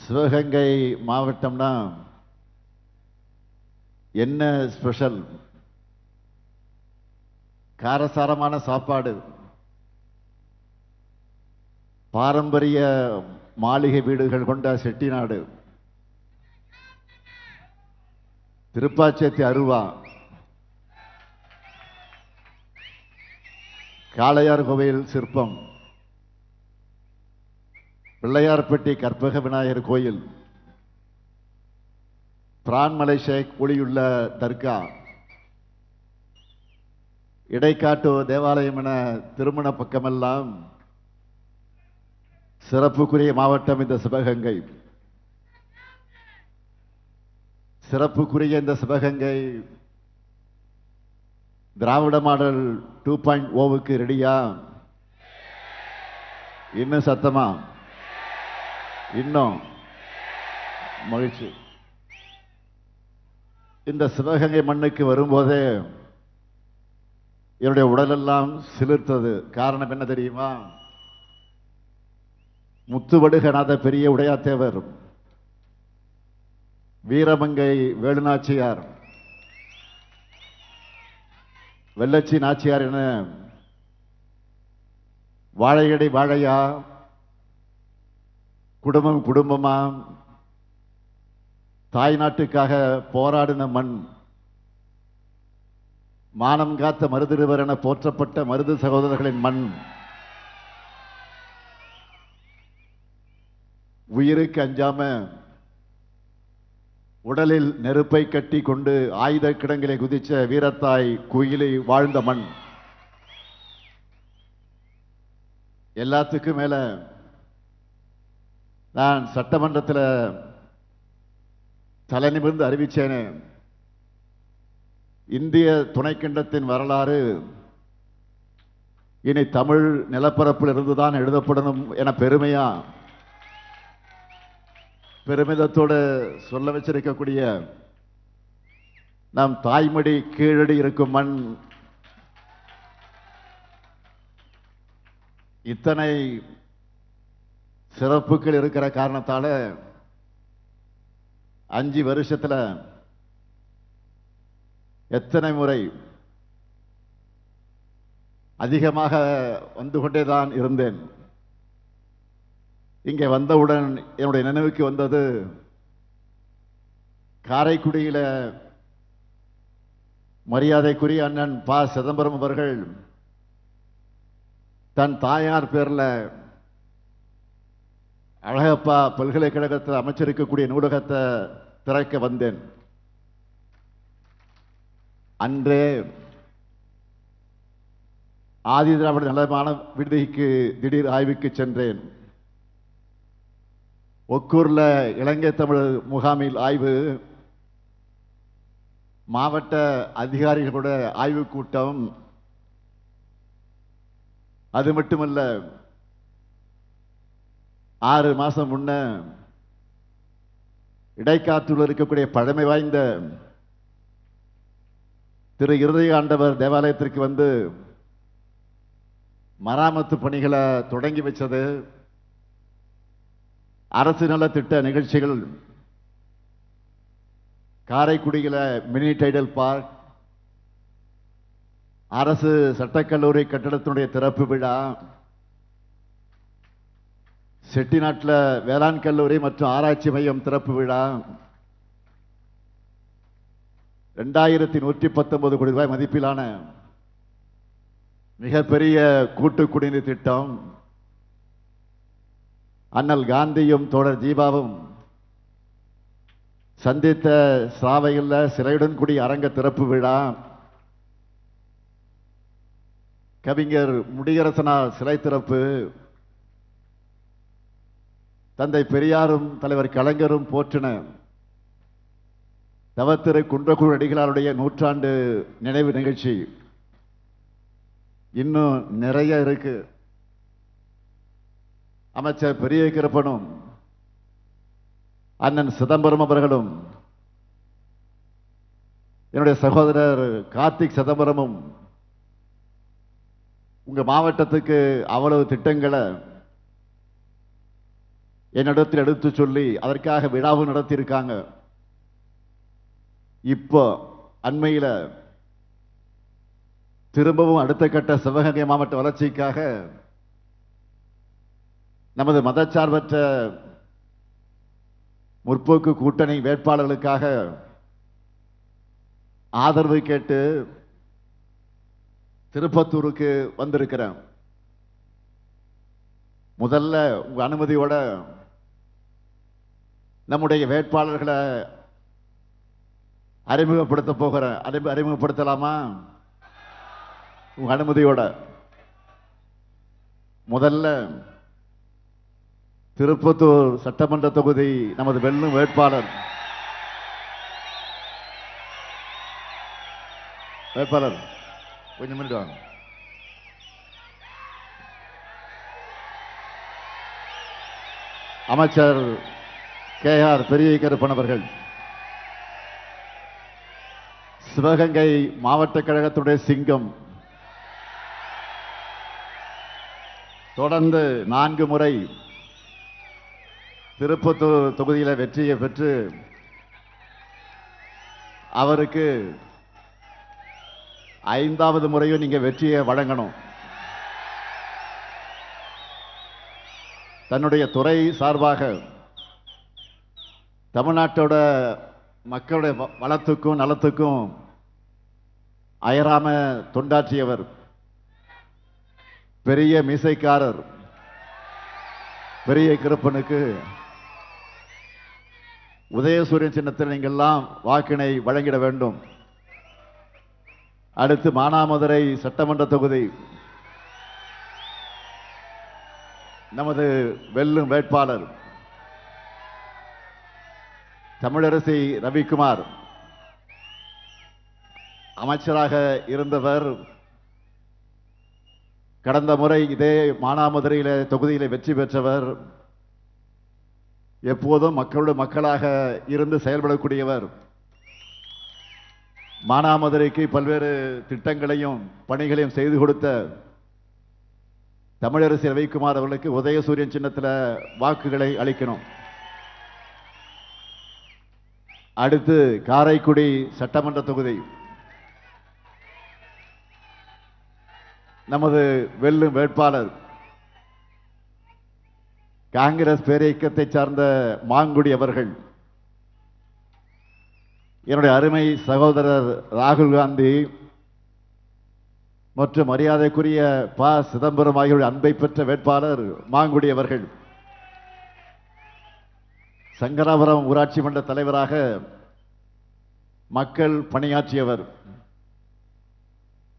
சிவகங்கை மாவட்டம்னா என்ன ஸ்பெஷல்? காரசாரமான சாப்பாடு, பாரம்பரிய மாளிகை வீடுகள் கொண்ட செட்டிநாடு, திருப்பாச்சேத்தி அருவா, காளையார் கோவில் சிற்பம், பிள்ளையார்பட்டி கற்பக விநாயகர் கோயில், பிரான்மலை ஷேக் ஒளியுள்ள தர்கா, இடைக்காட்டு தேவாலயம் என திருமண பக்கமெல்லாம் சிறப்புக்குரிய மாவட்டம் இந்த சிவகங்கை. சிறப்புக்குரிய இந்த சிவகங்கை திராவிட மாடல் 2.0க்கு ரெடியா? இன்னும் சத்தமா? இன்னும் மகிழ்ச்சி. இந்த சிவகங்கை மண்ணுக்கு வரும்போதே என்னுடைய உடலெல்லாம் சிலிர்த்தது. காரணம் என்ன தெரியுமா? முத்துவடுகநாத பெரிய உடையாத்தேவர், வீரமங்கை வேலுநாச்சியார், வெள்ளச்சி நாச்சியார் என வாழையடி வாழையா, குடும்பம் குடும்பமா தாய் நாட்டுக்காக போராடின மண், மானம் காத்த மருதிருவர் என போற்றப்பட்ட மருது சகோதரர்களின் மண், உயிருக்கு அஞ்சாம உடலில் நெருப்பை கட்டி கொண்டு ஆயுத கிடங்கிலே குதிச்ச வீரத்தாய் குயிலை வாழ்ந்த மண். எல்லாத்துக்கும் மேல நான் சட்டமன்றத்தில் தலை நிமிர்ந்து அறிவிச்சேனே, இந்திய துணைக்கண்டத்தின் வரலாறு இனி தமிழ் நிலப்பரப்பில் இருந்துதான் எழுதப்படணும் என பெருமிதத்தோடு சொல்ல வச்சிருக்கக்கூடிய நம் தாய்மடி கீழடி இருக்கும் மண். இத்தனை சிறப்புகள் இருக்கிற காரணத்தால 5 வருஷத்துல எத்தனை முறை அதிகமாக வந்து கொண்டேதான் இருந்தேன். இங்கே வந்தவுடன் என்னுடைய நினைவுக்கு வந்தது காரைக்குடியில மரியாதைக்குரிய அண்ணன் ப. சிதம்பரம் அவர்கள் தன் தாயார் பேர்ல அழகப்பா பல்கலைக்கழகத்தில் அமைச்சிருக்கக்கூடிய நூலகத்தை திறக்க வந்தேன். அன்றே ஆதி திராவிட நலமான விடுதிக்கு திடீர் ஆய்வுக்கு சென்றேன். ஒக்கூர்ல இலங்கை தமிழ் முகாமில் ஆய்வு, மாவட்ட அதிகாரிகளோட ஆய்வு கூட்டம். அது மட்டுமல்ல, 6 மாசம் முன்ன இடைக்காத்தூரில் இருக்கக்கூடிய பழமை வாய்ந்த திரு இருதய ஆண்டவர் தேவாலயத்திற்கு வந்து மராமத்து பணிகளை தொடங்கி வச்சது, அரசு நல திட்ட நிகழ்ச்சிகள், காரைக்குடியில மினி டைடல் பார்க், அரசு சட்டக்கல்லூரி கட்டடத்தினுடைய திறப்பு விழா, செட்டிநாட்டில் வேளாண் கல்லூரி மற்றும் ஆராய்ச்சி மையம் திறப்பு விழா, 2119 கோடி ரூபாய் மதிப்பிலான மிகப்பெரிய கூட்டு குடிநீர் திட்டம், அண்ணல் காந்தியும் தோழர் ஜீவாவும் சந்தித்த சாவையில் சிறையுடன் கூடிய அரங்க திறப்பு விழா, கவிஞர் முடியரசனார் சிலை திறப்பு, தந்தை பெரியாரும் தலைவர் கலைஞரும் போற்றின தவத்திரு குன்றக்குழு அடிகளாருடைய 100ஆண்டு நினைவு நிகழ்ச்சி. இன்னும் நிறைய இருக்கு. அமைச்சர் பெரிய கிருப்பனும் அண்ணன் சிதம்பரம் அவர்களும் என்னுடைய சகோதரர் கார்த்திக் சிதம்பரமும் உங்க மாவட்டத்துக்கு அவ்வளவு திட்டங்களை என்னிடத்தில் எடுத்து சொல்லி அதற்காக விழாவும் நடத்தியிருக்காங்க. இப்போ அண்மையில திரும்பவும் அடுத்த கட்ட சிவகங்கை மாவட்ட வளர்ச்சிக்காக நமது மதச்சார்பற்ற முற்போக்கு கூட்டணி வேட்பாளர்களுக்காக ஆதரவு கேட்டு திருப்பத்தூருக்கு வந்திருக்கிறேன். முதல்ல உங்க அனுமதியோட நம்முடைய வேட்பாளர்களை அறிமுகப்படுத்த போகிறேன். அறிமுகப்படுத்தலாமா? உங்க அனுமதியோட முதல்ல திருப்பத்தூர் சட்டமன்ற தொகுதி நமது வெல்லும் வேட்பாளர் கொஞ்சம் மினிட் வாங்க. அமைச்சர் KR பெரிய கருப்பன் அவர்கள், சிவகங்கை மாவட்ட கழகத்துடைய சிங்கம், தொடர்ந்து 4 முறை திருப்பத்தூர் தொகுதியில வெற்றியை பெற்று அவருக்கு 5வது முறையும் நீங்க வெற்றியை வழங்கணும். தன்னுடைய துறை சார்பாக தமிழ்நாட்டோட மக்களுடைய வளத்துக்கும் நலத்துக்கும் அயராம தொண்டாற்றியவர், பெரிய மீசைக்காரர் பெரிய கருப்பனுக்கு உதயசூரியன் சின்னத்தில் நீங்கள்லாம் வாக்கினை வழங்கிட வேண்டும். அடுத்து மானாமதுரை சட்டமன்ற தொகுதி நமது வெல்லும் வேட்பாளர் தமிழரசி ரவிக்குமார், அமைச்சராக இருந்தவர். கடந்த முறை இதே மானாமதுரையில தொகுதியில வெற்றி பெற்றவர். எப்போதும் மக்களோடு மக்களாக இருந்து செயல்படக்கூடியவர். மானாமதுரைக்கு பல்வேறு திட்டங்களையும் பணிகளையும் செய்து கொடுத்த தமிழரசி ரவிக்குமார் அவர்களுக்கு உதயசூரியன் சின்னத்தில் வாக்குகளை அளிக்கணும். அடுத்து காரைக்குடி சட்டமன்ற தொகுதி நமது வெல்லும் வேட்பாளர் காங்கிரஸ் பேரியக்கத்தை சார்ந்த மாங்குடி அவர்கள், என்னுடைய அருமை சகோதரர் ராகுல் காந்தி மற்றும் மரியாதைக்குரிய ப. சிதம்பரம் ஆகியோருடைய அன்பை பெற்ற வேட்பாளர் மாங்குடி அவர்கள். சங்கராபுரம் ஊராட்சி மன்ற தலைவராக மக்கள் பணியாற்றியவர்.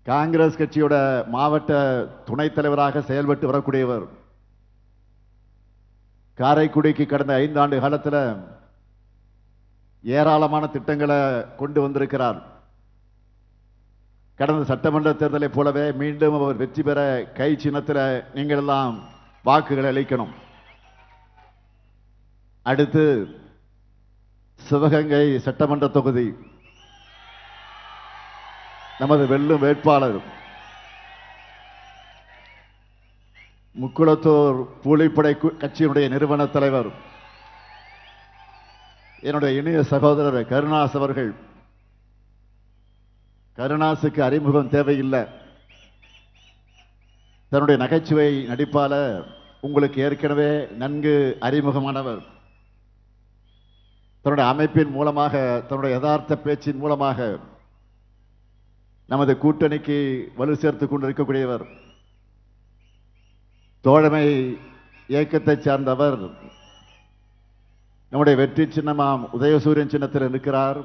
காங்கிரஸ் கட்சியோட மாவட்ட துணைத் தலைவராக செயல்பட்டு வரக்கூடியவர். காரைக்குடிக்கு கடந்த 5 ஆண்டு காலத்தில் ஏராளமான திட்டங்களை கொண்டு வந்திருக்கிறார். கடந்த சட்டமன்ற தேர்தலை போலவே மீண்டும் அவர் வெற்றி பெற கை சின்னத்தில் நீங்கள் எல்லாம் வாக்குகளை அளிக்கணும். அடுத்து சிவகங்கை சட்டமன்ற தொகுதி நமது வெல்லும் வேட்பாளர் முக்குளத்தூர் பூலிப்படை கட்சியினுடைய நிறுவன தலைவர் என்னுடைய இனிய சகோதரர் கருணாஸ் அவர்கள். கருணாசுக்கு அறிமுகம் தேவையில்லை. தன்னுடைய நகைச்சுவை நடிப்பால உங்களுக்கு ஏற்கனவே நன்கு அறிமுகமானவர். தன்னுடைய அமைப்பின் மூலமாக, தன்னுடைய யதார்த்த பேச்சின் மூலமாக நமது கூட்டணிக்கு வலு சேர்த்துக் கொண்டிருக்கக்கூடியவர். தோழமை இயக்கத்தை சார்ந்தவர். நம்முடைய வெற்றி சின்னமாம் உதயசூரியன் சின்னத்தில் இருக்கிறார்.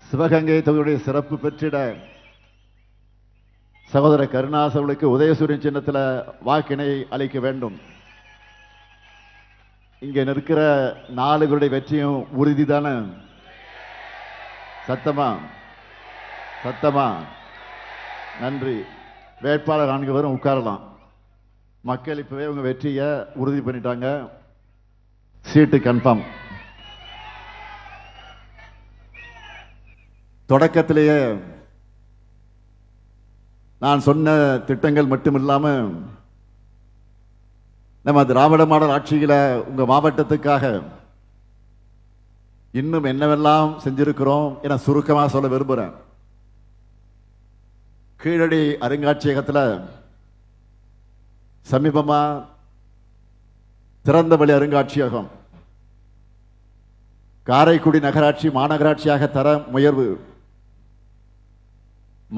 சிவகங்கை தொகுதியுடைய சிறப்பு பெற்றிட சகோதரர் கருணாஸ் அவர்களுக்கு உதயசூரியன் சின்னத்தில் வாக்கினை அளிக்க வேண்டும். இங்க நிற்கிற 4 பேருடைய வெற்றியும் உறுதிதானே? சத்தமா சத்தமா? நன்றி. வேட்பாளர் 4 பேரும் உட்காரலாம். மக்கள் இப்பவே உங்க வெற்றியை உறுதி பண்ணிட்டாங்க. சீட்டு கன்ஃபார்ம். தொடக்கத்திலேயே நான் சொன்ன திட்டங்கள் மட்டுமில்லாம நம்ம திராவிட மாடல் ஆட்சியில உங்க மாவட்டத்துக்காக இன்னும் என்னவெல்லாம் செஞ்சிருக்கிறோம் என சுருக்கமா சொல்ல விரும்புறேன். கீழடி அருங்காட்சியகத்தில் சமீபமா திறந்தவெளி அருங்காட்சியகம் காரைக்குடி நகராட்சி மாநகராட்சியாக தர முயர்வு,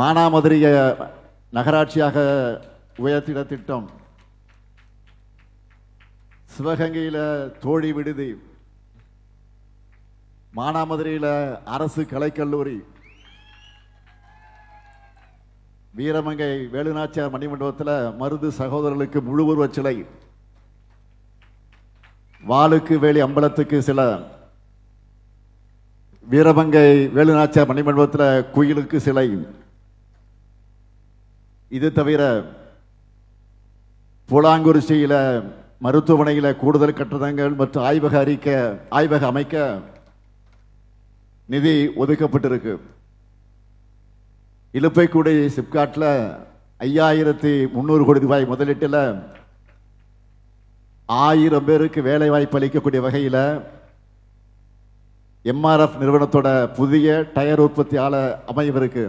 மானாமதுரைய நகராட்சியாக உயர்த்திட திட்டம், சிவகங்கையில தோழி விடுதி, மானாமதுரையில அரசு கலைக்கல்லூரி, வீரமங்கை வேலுநாச்சியார் மணிமண்டபத்தில் மருது சகோதரர்களுக்கு முழு உருவச் சிலை, வாளுக்கு வேலி அம்பலத்துக்கு சில, வீரமங்கை வேலுநாச்சியார் மணிமண்டபத்தில் குயிலுக்கு சிலை. இது தவிர பூலாங்குறிச்சியில மருத்துவமனையில கூடுதல் கட்டடங்கள் மற்றும் ஆய்வக அமைக்க நிதி ஒதுக்கப்பட்டிருக்கு. இலுப்பைக்குடி சிப்காட்ல 5300 கோடி ரூபாய் முதலீட்டில் 1000 பேருக்கு வேலை வாய்ப்பு அளிக்கக்கூடிய வகையில் MRF நிறுவனத்தோட புதிய டயர் உற்பத்தி ஆலை அமையவிருக்கு.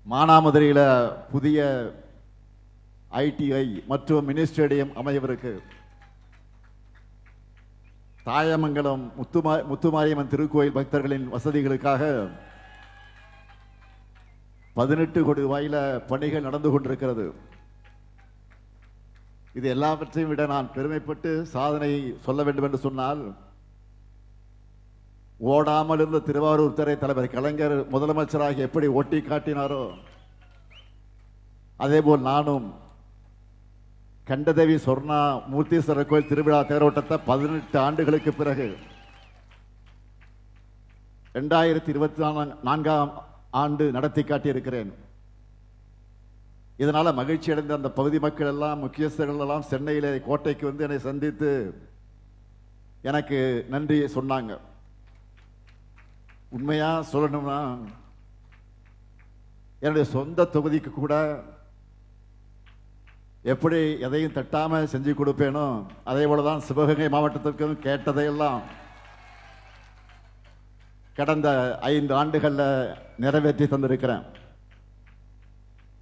மானாமதுரையில் புதிய ITI மற்றும் மினி ஸ்டேடியம் அமையவிருக்கு. தாயமங்கலம் முத்துமாரியம்மன் திருக்கோயில் பக்தர்களின் வசதிகளுக்காக 18 கோடி ரூபாயில பணிகள் நடந்து கொண்டிருக்கிறது. இது எல்லாவற்றையும் விட நான் பெருமைப்பட்டு சாதனை சொல்ல வேண்டும் என்று சொன்னால், ஓடாமல் இருந்த திருவாரூர் திரை தலைவர் கலைஞர் முதலமைச்சராக எப்படி ஓட்டி காட்டினாரோ அதேபோல் நானும் கண்டதேவி சொர்ணா மூர்த்தீஸ்வரர் கோயில் திருவிழா தேரோட்டத்தை 18 ஆண்டுகளுக்கு பிறகு 2024ஆம் ஆண்டு நடத்தி காட்டியிருக்கிறேன். இதனால மகிழ்ச்சி அடைந்த அந்த பகுதி மக்கள் எல்லாம், முக்கியஸ்தர்கள் எல்லாம் சென்னையிலே கோட்டைக்கு வந்து என்னை சந்தித்து எனக்கு நன்றி சொன்னாங்க. உண்மையா சொல்லணும்னா என்னுடைய சொந்த தொகுதிக்கு கூட எப்படி எதையும் தட்டாம செஞ்சு கொடுப்பேனோ அதே போலதான் சிவகங்கை மாவட்டத்திற்கும் கேட்டதையெல்லாம் கடந்த 5 ஆண்டுகள்ல நிறைவேற்றி தந்திருக்கிறேன்.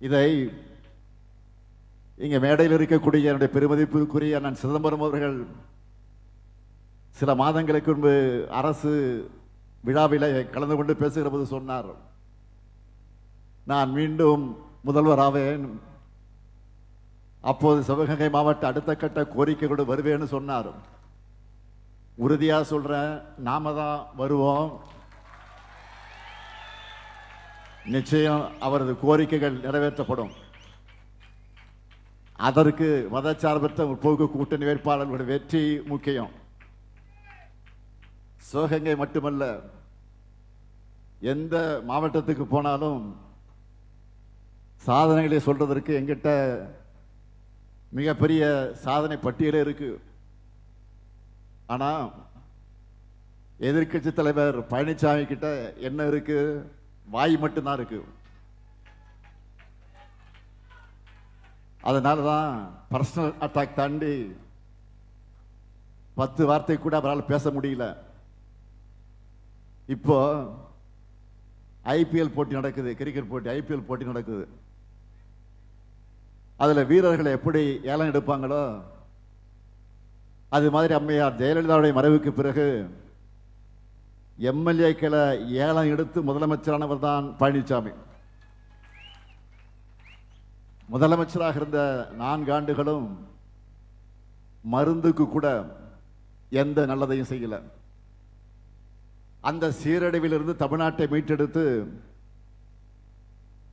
இதை இங்க மேடையில் இருக்கக்கூடிய என்னுடைய பெருமதிப்புக்குரிய நான் சிதம்பரம் அவர்கள் சில மாதங்களுக்கு முன்பு அரசு விழாவில கலந்து கொண்டு பேசுகிற போது சொன்னார், நான் மீண்டும் முதல்வராவேன், அப்போது சிவகங்கை மாவட்ட அடுத்த கட்ட கோரிக்கையோடு வருவேன்னு சொன்னார். உறுதியா சொல்றேன், நாம தான் வருவோம். நிச்சயம் அவரது கோரிக்கைகள் நிறைவேற்றப்படும். அதற்கு மதச்சார்பற்ற முற்போக்கு கூட்டணி வேட்பாளர்களுடைய வெற்றி முக்கியம். சிவகங்கை மட்டுமல்ல, எந்த மாவட்டத்துக்கு போனாலும் சாதனைகளை சொல்றதற்கு எங்கிட்ட மிகப்பெரிய சாதனை பட்டியலே இருக்கு. ஆனா எதிர்க்கட்சி தலைவர் பழனிசாமி கிட்ட என்ன இருக்கு? வாய் மட்டும்தான் இருக்கு. அதனாலதான் பர்சனல் அட்டாக் தாண்டி 10 வார்த்தை கூட அவரால் பேச முடியல. இப்போ IPL போட்டி நடக்குது, கிரிக்கெட் போட்டி, IPL போட்டி நடக்குது. அதுல வீரர்களை எப்படி ஏலம் எடுப்பாங்களோ அது மாதிரி அம்மையார் ஜெயலலிதாவுடைய மறைவுக்கு பிறகு MLA-க்களை ஏலம் எடுத்து முதலமைச்சரானவர் தான் பழனிசாமி. முதலமைச்சராக இருந்த 4 ஆண்டுகளும் மருந்துக்கு கூட எந்த நல்லதையும் செய்யல. அந்த சீரழிவிலிருந்து தமிழ்நாட்டை மீட்டெடுத்து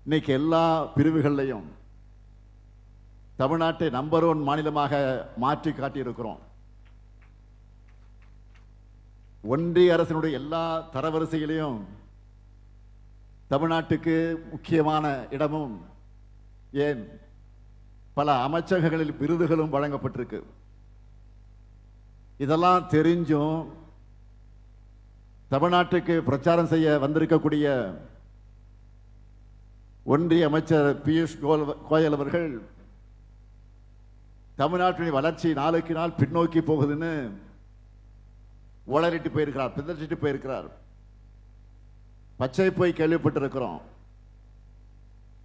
இன்னைக்கு எல்லா பிரிவுகளையும் தமிழ்நாட்டை நம்பர் 1 மாநிலமாக மாற்றி காட்டியிருக்கிறோம். ஒன்றிய அரசினுடைய எல்லா தரவரிசையிலையும் தமிழ்நாட்டுக்கு முக்கியமான இடமும், ஏன் பல அமைச்சகங்களில் விருதுகளும் வழங்கப்பட்டிருக்கு. இதெல்லாம் தெரிஞ்சும் தமிழ்நாட்டுக்கு பிரச்சாரம் செய்ய வந்திருக்கக்கூடிய ஒன்றிய அமைச்சர் பியூஷ் கோயல் அவர்கள் தமிழ்நாட்டின் வளர்ச்சி நாளுக்கு நாள் பின்னோக்கி போகுதுன்னு உளறிட்டு போயிருக்கிறார், பிதற்றிட்டு போயிருக்கிறார். பச்சை போய் கேள்விப்பட்டிருக்கிறோம்.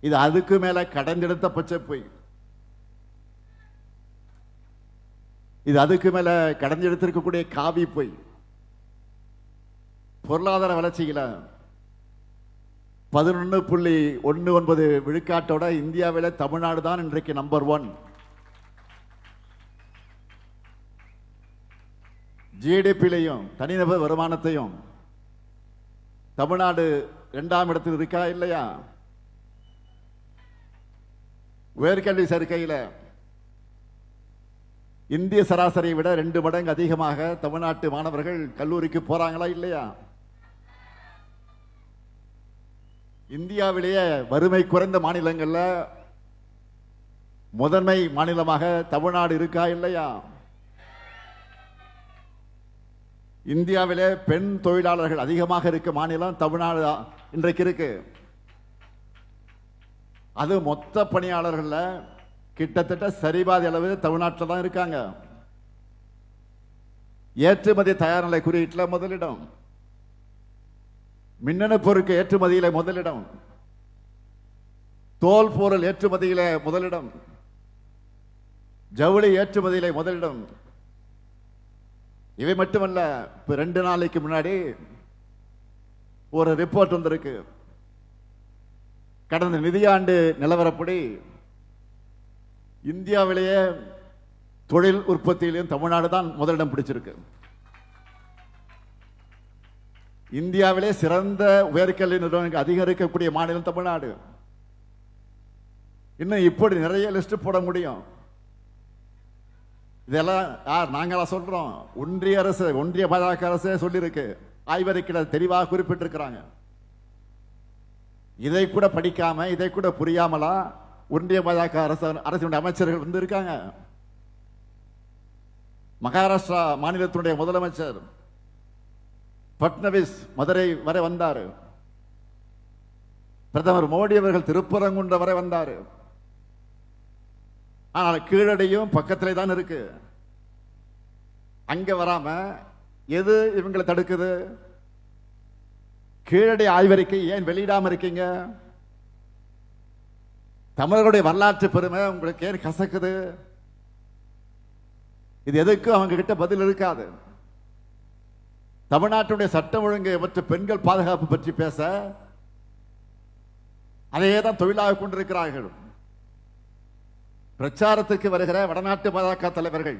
இது அதுக்கு மேல கடந்தெடுத்த பச்சை போய், இது அதுக்கு மேல கடந்தெடுத்திருக்கக்கூடிய காவி போய். பொருளாதார வளர்ச்சியில 11.19 விழுக்காட்டோட இந்தியாவில் தமிழ்நாடு தான் இன்றைக்கு நம்பர் 1. ஜிடிபிலையும் தனிநபர் வருமானத்தையும் தமிழ்நாடு 2ஆம் இடத்தில் இருக்கா இல்லையா? உயர்கல்வி சேர்க்கையில் இந்திய சராசரியை விட 2 மடங்கு அதிகமாக தமிழ்நாட்டு மாணவர்கள் கல்லூரிக்கு போறாங்களா இல்லையா? இந்தியாவிலேயே வறுமை குறைந்த மாநிலங்கள்ல முதன்மை மாநிலமாக தமிழ்நாடு இருக்கா இல்லையா? இந்தியாவிலே பெண் தொழிலாளர்கள் அதிகமாக இருக்க மாநிலம் தமிழ்நாடு இன்றைக்கு இருக்கு. அது மொத்த பணியாளர்கள் கிட்டத்தட்ட சரிபாதி அளவு தமிழ்நாட்டில் தான் இருக்காங்க. ஏற்றுமதி தயார் நிலை குறியீட்டில் முதலிடம், மின்னணு பொருட்கள் ஏற்றுமதியில முதலிடம், தோல் பொருள் ஏற்றுமதியில முதலிடம், ஜவுளி ஏற்றுமதியில முதலிடம். இவை மட்டுமல்ல, இப்ப 2 நாளைக்கு முன்னாடி ஒரு ரிப்போர்ட் வந்திருக்கு. கடந்த நிதியாண்டு நிலவரப்படி இந்தியாவிலேயே தொழில் உற்பத்தியிலும் தமிழ்நாடு தான் முதலிடம் பிடிச்சிருக்கு. இந்தியாவிலே சிறந்த உயர்கல்வி நிறுவனங்கள் அதிகம் இருக்கக்கூடிய மாநிலம் தமிழ்நாடு. இன்னும் இப்படி நிறைய லிஸ்ட் போட முடியும். இதெல்லாம் யார் நாங்களா சொல்றோம்? ஒன்றிய அரசு, ஒன்றிய பாஜக அரசு சொல்லியிருக்கு, ஆய்வறிக்கையில் தெளிவாக குறிப்பிட்டிருக்கிறாங்க. இதை கூட படிக்காம, இதை கூட புரியாமலா ஒன்றிய பாஜக அரசினுடைய அமைச்சர்கள் வந்து இருக்காங்க. மகாராஷ்டிரா மாநிலத்தினுடைய முதலமைச்சர் பட்னவிஸ் மதுரை வரை வந்தார். பிரதமர் மோடி அவர்கள் திருப்பரங்குன்ற வரை வந்தார். ஆனால் கீழடியும் பக்கத்திலே தான் இருக்கு. அங்க வராம எது இவங்களை தடுக்குது? கீழடி ஆய்வறிக்கை ஏன் வெளியிடாம இருக்கீங்க? தமிழர்களுடைய வரலாற்று பெருமை உங்களுக்கு ஏன் கசக்குது? இது எதுக்கும் அவங்க கிட்ட பதில் இருக்காது. தமிழ்நாட்டுடைய சட்டம் ஒழுங்கு மற்றும் பெண்கள் பாதுகாப்பு பற்றி பேச அதையே தான் தொழிலாக கொண்டிருக்கிறார்கள். பிரச்சாரத்துக்கு வருகிற வடநாட்டு பாஜக தலைவர்கள்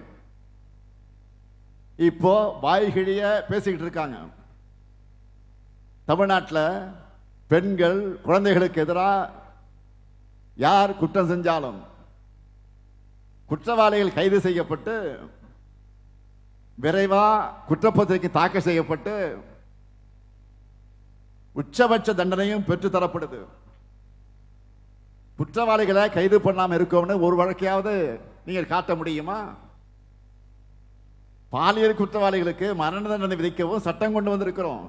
இப்போ வாய்கிழிய பேசிக்கிட்டு இருக்காங்க. தமிழ்நாட்டில் பெண்கள் குழந்தைகளுக்கு எதிராக யார் குற்றம் செஞ்சாலும் குற்றவாளிகள் கைது செய்யப்பட்டு விரைவா குற்றப்பத்திரிகை தாக்கல் செய்யப்பட்டு உச்சபட்ச தண்டனையும் பெற்றுத்தரப்படுது. குற்றவாளிகளை கைது பண்ணாம இருக்கோம்னு ஒரு வழக்கையாவது நீங்கள் காட்ட முடியுமா? பாலியல் குற்றவாளிகளுக்கு மரண தண்டனை விதிக்கவும் சட்டம் கொண்டு வந்திருக்கிறோம்.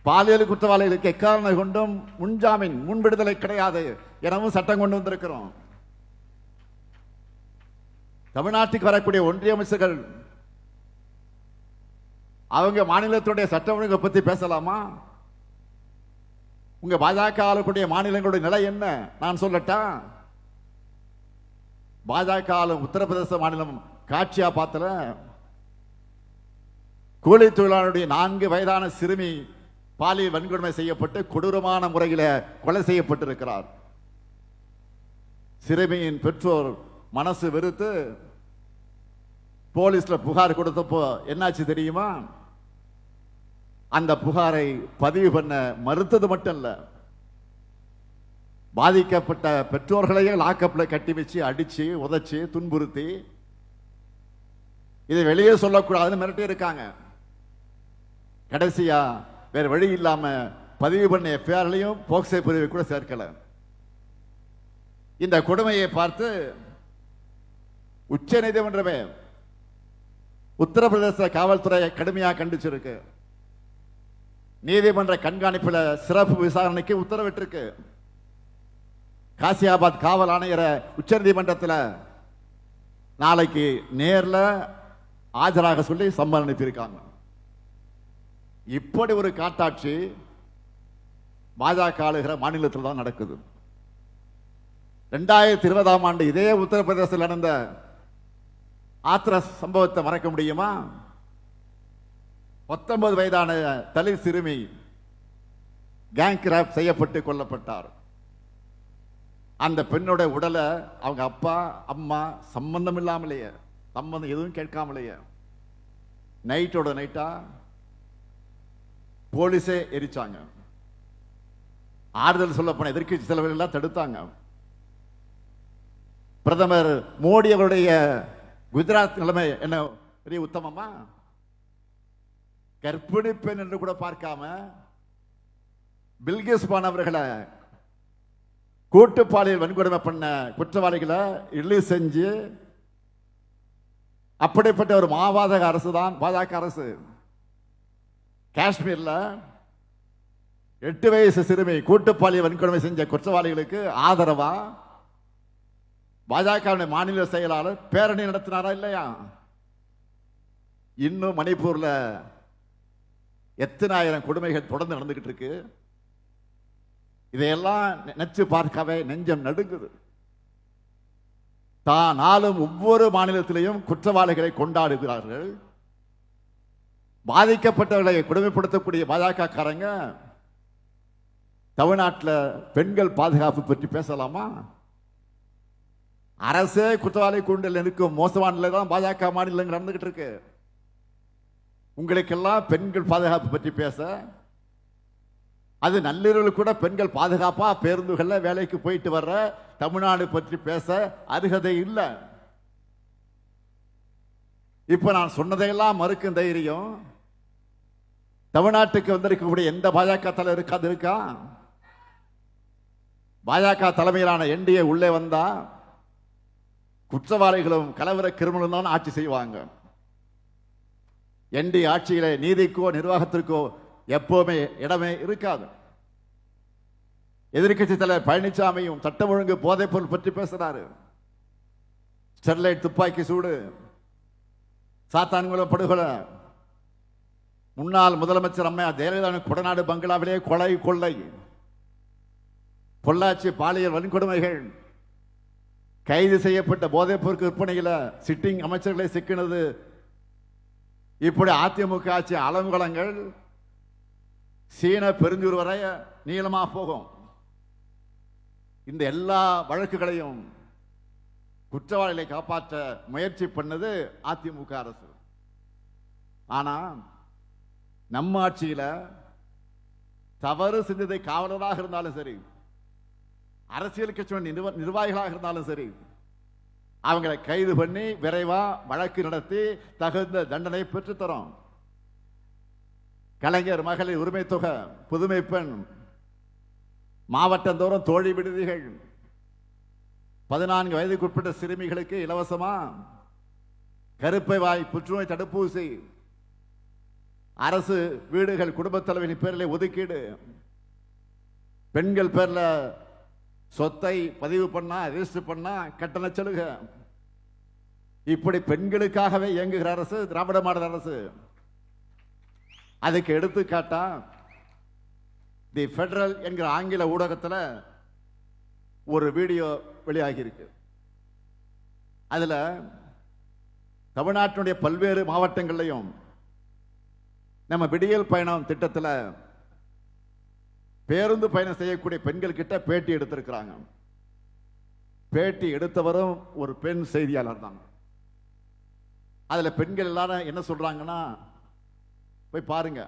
பாலியல் குற்றவாளிகளுக்கு எக்காரணம் கொண்டும் முன்ஜாமீன், முன் விடுதலை கிடையாது எனவும் சட்டம் கொண்டு வந்திருக்கிறோம். தமிழ்நாட்டுக்கு வரக்கூடிய ஒன்றிய அமைச்சர்கள் அவங்க மாநிலத்துடைய சட்ட ஒழுங்கை பத்தி பேசலாமா? உங்க பாஜக ஆளக்கூடிய மாநிலங்களுடைய நிலை என்ன நான் சொல்லட்டா? பாஜக ஆளும் உத்தரப்பிரதேச மாநிலம் காட்சியா பார்த்தல, கூலி தொழிலாளருடைய 4 வயதான சிறுமி பாலியல் வன்கொடுமை செய்யப்பட்டு கொடூரமான முறையில் கொலை செய்யப்பட்டிருக்கிறார். சிறுமியின் பெற்றோர் மனசு வெறுத்து போலீஸ்ல புகார் கொடுத்தப்போ என்னாச்சு தெரியுமா? அந்த புகாரை பதிவு பண்ண மறுத்தது மட்டும் இல்ல, பாதிக்கப்பட்ட பெற்றோர்களையே லாக்கப்ல கட்டி வச்சு அடிச்சு உதைச்சு துன்புறுத்தி இதை வெளியே சொல்லக்கூடாதுன்னு மிரட்டி இருக்காங்க. கடைசியா வேற வழி இல்லாம பதிவு பண்ண எஃப்ஐஆர்லையும் போக்சோ பிரிவை கூட சேர்க்கல. இந்த கொடுமையை பார்த்து உச்ச நீதிமன்றமே உத்தரப்பிரதேச காவல்துறையை கடுமையாக கண்டிச்சிருக்கு. நீதிமன்ற கண்காணிப்பில் சிறப்பு விசாரணைக்கு உத்தரவிட்டிருக்கு. காசியாபாத் காவல் ஆணையரை உச்சநீதிமன்றத்தில் நாளைக்கு நேர்ல ஆஜராக சொல்லி சம்மன் அனுப்பியிருக்காங்க. இப்படி ஒரு காட்டாட்சி பாஜக ஆளுகிற மாநிலத்தில் தான் நடக்குது. 2020ஆம் ஆண்டு இதே உத்தரப்பிரதேசத்தில் நடந்த ஆத்திரஸ் சம்பவத்தை மறக்க முடியுமா? 19 வயதான தலித் சிறுமி கேங் ரேப் செய்யப்பட்டு கொல்லப்பட்டார். அந்த பெண்ணோட உடலை அவங்க அப்பா அம்மா சம்பந்தம் இல்லாமலேயே, சம்பந்தம் எதுவும் கேட்காமலேயே நைட்டோட நைட்டா போலீஸே எரிச்சாங்க. ஆறுதல் சொல்ல போன எதிர்க்கட்சி தலைவர்கள் எல்லாம் தடுத்தாங்க. பிரதமர் மோடி அவருடைய குஜராத் நிலைமை என்ன பெரிய உத்தமமா? கர்ப்பிணி பெண் என்று கூட பார்க்காம பில்கிஸ் பானு அவர்களை கூட்டு பாலியல் வன்கொடுமை பண்ண குற்றவாளிகளை ரிலீஸ் செஞ்சு, அப்படிப்பட்ட ஒரு மாவாதக அரசு தான் பாஜக அரசு. காஷ்மீர்ல 8 வயசு சிறுமி கூட்டு பாலியல் வன்கொடுமை செஞ்ச குற்றவாளிகளுக்கு ஆதரவா பாஜக மாநில செயலாளர் பேரணி நடத்தினாரா இல்லையா? இன்னும் மணிப்பூர்ல எத்தனை ஆயிரம் கொடுமைகள் தொடர்ந்து நடந்துகிட்டு இருக்கு. இதையெல்லாம் நினைச்சு பார்க்கவே நெஞ்சம் நடுங்குது. தான் நாளும் ஒவ்வொரு மாநிலத்திலையும் குற்றவாளிகளை கொண்டாடுகிறார்கள். பாதிக்கப்பட்டவர்களை கொடுமைப்படுத்தக்கூடிய பாஜக காரங்க தமிழ்நாட்டில் பெண்கள் பாதுகாப்பு பற்றி பேசலாமா? அரசே குற்றவாளி கூண்டில் இருக்கும் மோசமான நிலை தான் பாஜக மாநிலங்கள் நடந்துகிட்டு இருக்கு. உங்களுக்கெல்லாம் பெண்கள் பாதுகாப்பு பற்றி பேச, அது நள்ளிரவில் கூட பெண்கள் பாதுகாப்பா பேருந்துகள்ல வேலைக்கு போயிட்டு வர்ற தமிழ்நாடு பற்றி பேச அருகதை இல்லை. இப்ப நான் சொன்னதையெல்லாம் மறுக்கும் தைரியம் தமிழ்நாட்டுக்கு வந்திருக்கக்கூடிய எந்த பாஜக தலைவர் இருக்கா? பாஜக தலைமையிலான என்டிஏ உள்ளே வந்தா குற்றவாளிகளும் கலவர கிரிமினலும் தான் ஆட்சி செய்வாங்க. என்டிஏ ஆட்சியில நீதிக்கோ நிர்வாகத்திற்கோ எப்பவுமே இடமே இருக்காது. எதிர்கட்சி தலைவர் பழனிசாமியும் சட்டம் ஒழுங்கு போதைப் பொருள் பற்றி பேசுறாரு. ஸ்டெர்லைட் துப்பாக்கி சூடு, சாத்தான்குளம் படுகொலை, முன்னாள் முதலமைச்சர் அம்மையார் ஜெயலலிதா கொடநாடு பங்களாவிலே கொலை கொள்ளை, பொள்ளாச்சி பாலியல் வன்கொடுமைகள், கைது செய்யப்பட்ட போதைப் பொருள் விற்பனையில் சிட்டிங் அமைச்சர்களை சிக்கினது, இப்படி அதிமுக ஆட்சி அலங்கலங்கள் சீன பெருஞ்சூர் வரை நீளமா போகும். இந்த எல்லா வழக்குகளையும் குற்றவாளிகளை காப்பாற்ற முயற்சி பண்ணது அதிமுக அரசு. ஆனா நம்ம ஆட்சியில தவறு செஞ்சதை காவலராக இருந்தாலும் சரி, அரசியல் கட்சி நிர்வாகிகளாக இருந்தாலும் சரி, அவங்களை கைது பண்ணி விரைவா வழக்கு நடத்தி தகுந்த தண்டனை பெற்று தரோம். கலைஞர் மகளிர் உரிமை தொகை, புதுமை பெண், மாவட்டந்தோறும் தோழி விடுதிகள், 14 வயதுக்குட்பட்ட சிறுமிகளுக்கு இலவசமா கருப்பை வாய் புற்றுநோய் தடுப்பூசி, அரசு வீடுகள் குடும்பத் தலைவரின் பேரில் ஒதுக்கீடு, பெண்கள் பேர்ல சொத்தை பதிவு பண்ணா ரெஜிஸ்டர் பண்ணா கட்டண சலுகை, இப்படி பெண்களுக்காகவே இயங்குகிற அரசு திராவிட மாடல் அரசு. அதுக்கு எடுத்துக்காட்டா தி ஃபெடரல் என்கிற ஆங்கில ஊடகத்தில் ஒரு வீடியோ வெளியாகி இருக்கு. அதுல தமிழ்நாட்டினுடைய பல்வேறு மாவட்டங்களையும் நம்ம விடியல் பயணம் திட்டத்தில் பேருந்து பயணம் செய்யக்கூடிய பெண்கள் கிட்ட பேட்டி எடுத்திருக்கிறாங்க. பேட்டி எடுத்தவரும் ஒரு பெண் செய்தியாளர் தான். அதுல பெண்கள் எல்லாரும் என்ன சொல்றாங்கன்னா, போய் பாருங்க,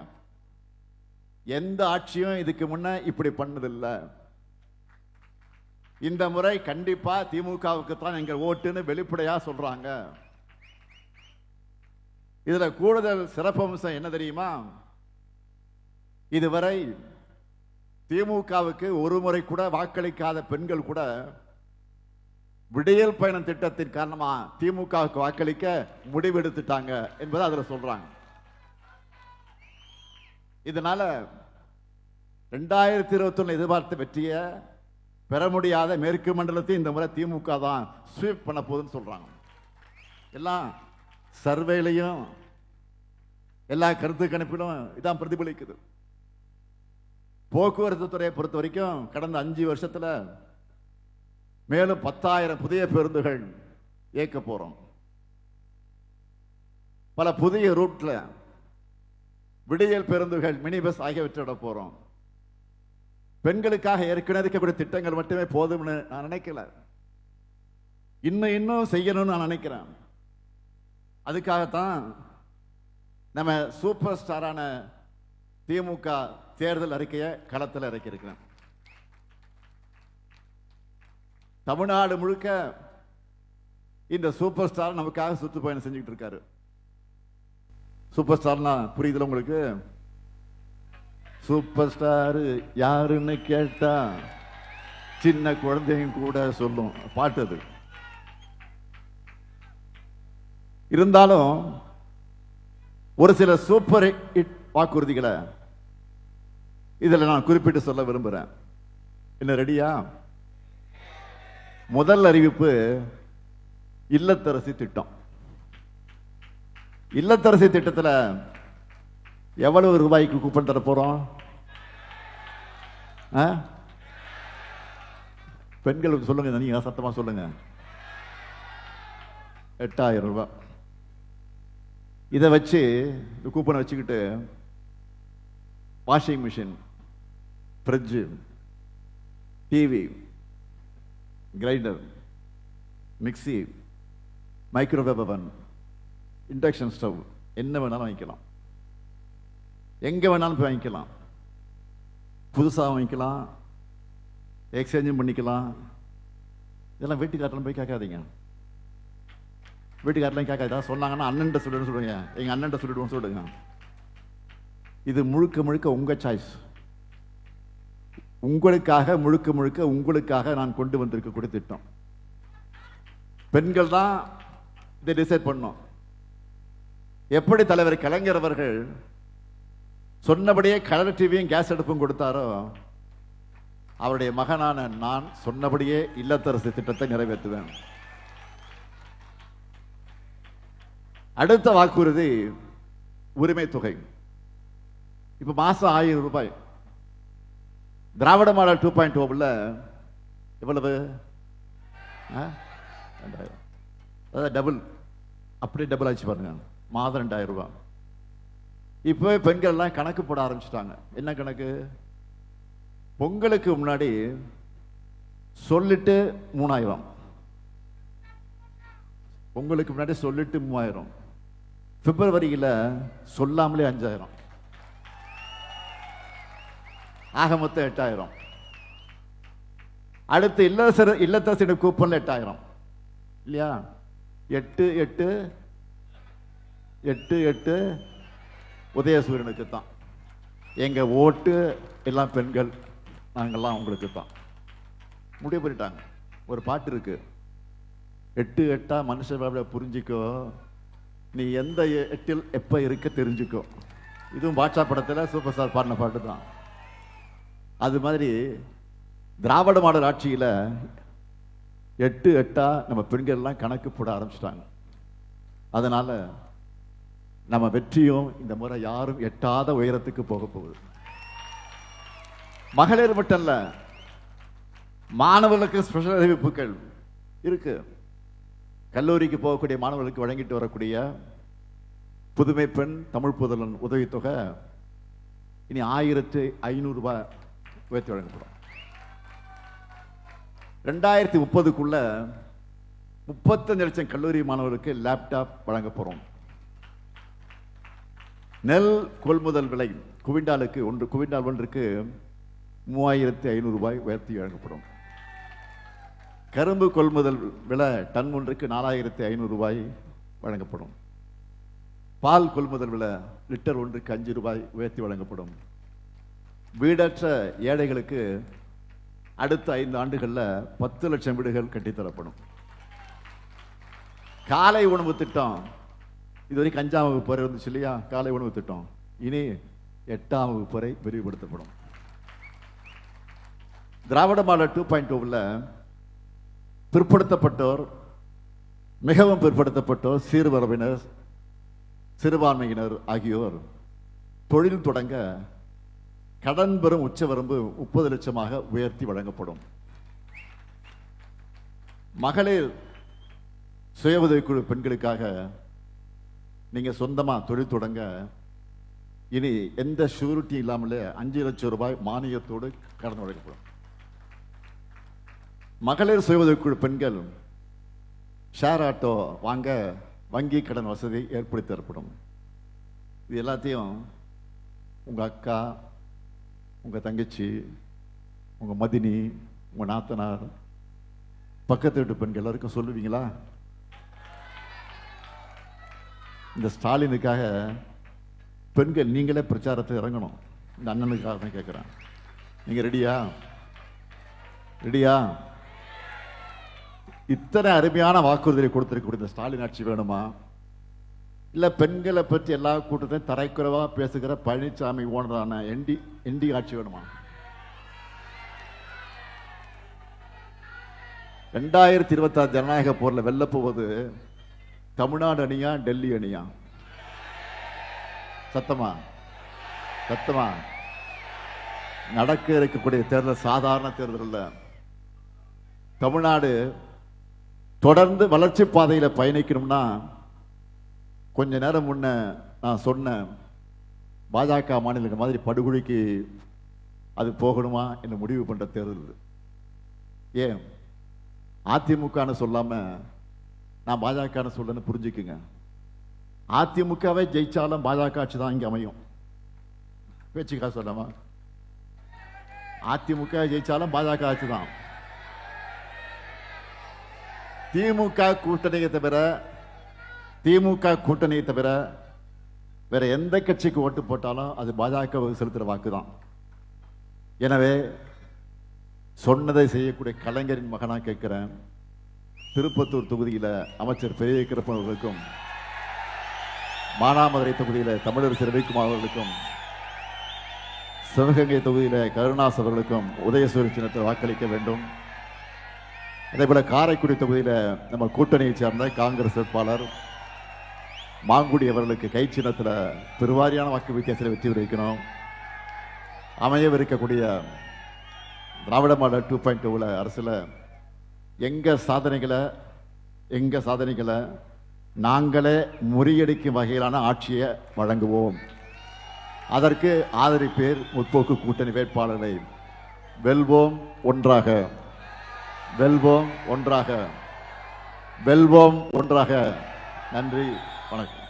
எந்த ஆட்சியும் இதுக்கு முன்ன இப்படி பண்ணதில்லை, இந்த முறை கண்டிப்பா திமுகவுக்கு தான் எங்க ஓட்டுன்னு வெளிப்படையா சொல்றாங்க. இதுல கூடுதல் சிறப்பம்சம் என்ன தெரியுமா? இதுவரை திமுகவுக்கு ஒரு முறை கூட வாக்களிக்காத பெண்கள் கூட விடியல் பயணம் திட்டத்தின் காரணமா திமுகவுக்கு வாக்களிக்க முடிவெடுத்துட்டாங்க என்பதை அதுல சொல்றாங்க. இதனால 2021 எதிர்பார்த்த வெற்றிய பெற முடியாத மேற்கு மண்டலத்தை இந்த முறை திமுக தான் ஸ்வீப் பண்ண போகுதுன்னு சொல்றாங்க. எல்லாம் சர்வேலையும் எல்லா கருத்து கணிப்பிலும் இதான் பிரதிபலிக்குது. போக்குவரத்து துறையை பொறுத்த வரைக்கும் கடந்த 5 வருஷத்துல மேலும் 10,000 புதிய பேருந்துகள் இயக்க போறோம். பல புதிய ரூட்ல விடியல் பேருந்துகள், மினி பஸ் ஆகியவற்றை விட போறோம். பெண்களுக்காக ஏற்கனவே இருக்கக்கூடிய திட்டங்கள் மட்டுமே போதும்னு நான் நினைக்கல, இன்னும் செய்யணும்னு நான் நினைக்கிறேன். அதுக்காகத்தான் நம்ம சூப்பர் ஸ்டாரான திமுக தேர்தல் அறிக்கையை களத்தில் இறக்கியிருக்கிறேன். தமிழ்நாடு முழுக்க இந்த சூப்பர் ஸ்டார் நமக்காக சுற்றுப்பயணம் செஞ்சுக்கிட்டு இருக்காரு. சூப்பர் ஸ்டார்னா புரியுதுல உங்களுக்கு? சூப்பர் ஸ்டார் யாருன்னு கேட்டா சின்ன குழந்தையும் கூட சொல்லும் பாட்டு அது. இருந்தாலும் ஒரு சில சூப்பர் ஹிட் வாக்குறுதிகளை இதில் நான் குறிப்பிட்டு சொல்ல விரும்புகிறேன். என்ன ரெடியா? முதல் அறிவிப்பு இல்லத்தரசி திட்டம். இல்லத்தரசி திட்டத்தில் எவ்வளவு ரூபாய்க்கு கூப்பன் தர போறோம்? பெண்களுக்கு சொல்லுங்க, நீங்க சத்தமா சொல்லுங்க. 8,000 ரூபாய். இதை வச்சு இந்த கூப்பனை வச்சுக்கிட்டு washing machine, fridge, TV, grinder, mixie, microwave அவன், இண்டக்ஷன் ஸ்டவ் என்ன வேணாலும் வாங்கிக்கலாம். எங்க வேணாலும் போய் வாங்கிக்கலாம். புதுசாக வாங்கிக்கலாம், எக்ஸ்சேஞ்சும் பண்ணிக்கலாம். இதெல்லாம் வீட்டுக்காரெல்லாம் போய் கேட்காதீங்க. வீட்டுக்காரெல்லாம் கேட்காதா சொன்னாங்கன்னா அண்ணன்ட்ட சொல்லிடுன்னு சொல்லுங்க, எங்க அண்ணன்ட்ட சொல்லிடுவோம் சொல்லுங்க. இது முழுக்க முழுக்க உங்க சாய்ஸ். உங்களுக்காக, முழுக்க முழுக்க உங்களுக்காக நான் கொண்டு வந்திருக்கக்கூடிய திட்டம். பெண்கள் தான் இதை டிசைட் பண்ணோம். எப்படி தலைவர் கலைஞர் அவர்கள் சொன்னபடியே கலர் டிவியும் கேஸ் அடுப்பும் கொடுத்தாரோ, அவருடைய மகனான நான் சொன்னபடியே இல்லத்தரசி திட்டத்தை நிறைவேற்றுவேன். அடுத்த வாக்குறுதி உரிமை தொகை. இப்ப மாசம் 1000 ரூபாய். திராவிட மாடல் 2.0 எவ்வளவு? 2000. அதாவது டபுள், அப்படியே டபுள் ஆச்சு பாருங்க. மாதம் 2000 ரூபாய். இப்போ பெண்கள் எல்லாம் கணக்கு போட ஆரம்பிச்சிட்டாங்க. என்ன கணக்கு? பொங்கலுக்கு முன்னாடி சொல்லிட்டு 3000, பொங்கலுக்கு முன்னாடி சொல்லிட்டு 3000, பிப்ரவரியில் சொல்லாமலே 5000, ஆக மொத்தம் 8000. அடுத்து இல்லத்தரசி கூப்பன்ல 8000 இல்லையா? 8 8 8 8 உதயசூரியனுக்கு தான். எங்க ஓட்டு எல்லாம் பெண்கள், நாங்கெல்லாம் உங்களுக்கு தான். முடிவு பண்ணிட்டாங்க. ஒரு பாட்டு இருக்கு, 8 8 மனுஷன் புரிஞ்சிக்கோ, நீ எந்த 8ல் எப்ப இருக்க தெரிஞ்சுக்கோ. இதுவும் பாட்சா படத்தில் சூப்பர் ஸ்டார் பாடின பாட்டு தான். அது மாதிரி திராவிட மாடல் ஆட்சியில் 8 8 நம்ம பெண்கள் எல்லாம் கணக்கு போட ஆரம்பிச்சிட்டாங்க. அதனால நம்ம வெற்றியும் இந்த முறை யாரும் எட்டாத உயரத்துக்கு போக போகுது. மகளிர் மட்டும் இல்ல, மாணவர்களுக்கு ஸ்பெஷல் அறிவிப்புகள் இருக்கு. கல்லூரிக்கு போகக்கூடிய மாணவர்களுக்கு வழங்கிட்டு வரக்கூடிய புதுமை பெண் தமிழ் புதல்வன் உதவித்தொகை இனி 1500 ரூபாய் உயர்த்தி வழங்கப்படும். 2030க்குள்ள 35 லட்சம் கல்லூரி மாணவர்களுக்கு லேப்டாப் வழங்க போறோம். நெல் கொள்முதல் விலை குவிண்டால் ஒன்றுக்கு 3500 ரூபாய் உயர்த்தி வழங்கப்படும். கரும்பு கொள்முதல் விலை டன் ஒன்றுக்கு 4500 ரூபாய் வழங்கப்படும். பால் கொள்முதல் விலை லிட்டர் ஒன்றுக்கு 5 ரூபாய் உயர்த்தி வழங்கப்படும். வீடற்ற ஏழைகளுக்கு அடுத்த 5 ஆண்டுகளில் 10 லட்சம் வீடுகள் கட்டித்தரப்படும். காலை உணவு திட்டம் இதுவரைக்கும் 5ஆம் வகுப்பு வரை இருந்துச்சு இல்லையா? காலை உணவு திட்டம் இனி 8ஆம் வகுப்பு வரை விரிவுபடுத்தப்படும். திராவிட மாடல் 2.0ல பிற்படுத்தப்பட்டோர், மிகவும் பிற்படுத்தப்பட்டோர், சீர்மரபினர், சிறுபான்மையினர் ஆகியோர் தொழில் தொடங்க கடன் பெறும் உச்சவரம்பு 30 லட்சமாக உயர்த்தி வழங்கப்படும். மகளிர் சுய உதவிக்குழு பெண்களுக்காக நீங்க சொந்தமா தொழில் தொடங்க இனி எந்த ஷூரிட்டி இல்லாமலே 5 லட்சம் ரூபாய் மானியத்தோடு கடன் வழங்கப்படும். மகளிர் சுய உதவிக்குழு பெண்கள் ஷேர் ஆட்டோ வாங்க வங்கி கடன் வசதி ஏற்படுத்தி தரப்படும். இது எல்லாத்தையும் உங்க அக்கா, உங்க தங்கச்சி, உங்க மதினி, உங்க நாத்தனார், பக்கத்து வீட்டு பெண்கள் எல்லாருக்கும் சொல்லுவீங்களா? இந்த ஸ்டாலினுக்காக பெண்கள் நீங்களே பிரச்சாரத்தை இறங்கணும். இந்த அண்ணனுக்காக தான் கேட்கிறேன். நீங்க ரெடியா? ரெடியா? இத்தனை அருமையான வாக்குறுதியை கொடுத்திருக்கக்கூடிய இந்த ஸ்டாலின் ஆட்சி வேணுமா? இல்ல பெண்களை பற்றி எல்லா கூட்டத்தையும் தரைக்குறைவா பேசுகிற பழனிசாமி ஓனரான என்டி ஆட்சி வேணுமா? 2026 ஜனநாயக போர்ல வெல்ல போவது தமிழ்நாடு அணியா டெல்லி அணியா? சத்தமா சத்தமா. நடக்க இருக்கக்கூடிய தேர்தல் சாதாரண தேர்தல் இல்ல. தமிழ்நாடு தொடர்ந்து வளர்ச்சி பாதையில பயணிக்கணும்னா கொஞ்ச நேரம் முன்ன நான் சொன்ன பாஜக மாநில மாதிரி படுகொலைக்கு அது போகணுமா என்று முடிவு பண்ற தேர்தல். ஏன் அதிமுகன்னு சொல்லாம நான் பாஜகன்னு சொல்லன்னு புரிஞ்சுக்குங்க. அதிமுகவே ஜெயிச்சாலும் பாஜக ஆட்சி தான் இங்க அமையும். பேச்சுக்கா சொல்லாமா? அதிமுக ஜெயிச்சாலும் பாஜக ஆட்சி தான். திமுக கூட்டணியை தவிர வேற எந்த கட்சிக்கு ஓட்டு போட்டாலும் அது பாஜக செலுத்துற வாக்கு தான். எனவே சொன்னதை செய்யக்கூடிய கலைஞரின் மகனா கேட்கிறேன். திருப்பத்தூர் தொகுதியில அமைச்சர் பெரிய கிருப்பன் அவர்களுக்கும், மானாமதுரை தொகுதியில தமிழரசு ரவிக்குமார் அவர்களுக்கும், சிவகங்கை தொகுதியில கருணாஸ் அவர்களுக்கும் உதயசூரி சின்னத்தில் வாக்களிக்க வேண்டும். அதே போல காரைக்குடி தொகுதியில நம்ம கூட்டணியை சேர்ந்த காங்கிரஸ் வேட்பாளர் மாங்குடி அவர்களுக்கு கை சின்னத்தில் பெருவாரியான வாக்கு வித்தியாசத்தில் வெற்றி வைக்கணும். அமையவிருக்கக்கூடிய திராவிட மாடல் 2.0 அரசுல எங்க சாதனைகளை நாங்களே முறியடிக்கும் வகையிலான ஆட்சியை வழங்குவோம். அதற்கு ஆதரிப்பேர் முற்போக்கு கூட்டணி வேட்பாளரை. வெல்வோம் ஒன்றாக, வெல்வோம் ஒன்றாக, வெல்வோம் ஒன்றாக. நன்றி, வணக்கம்.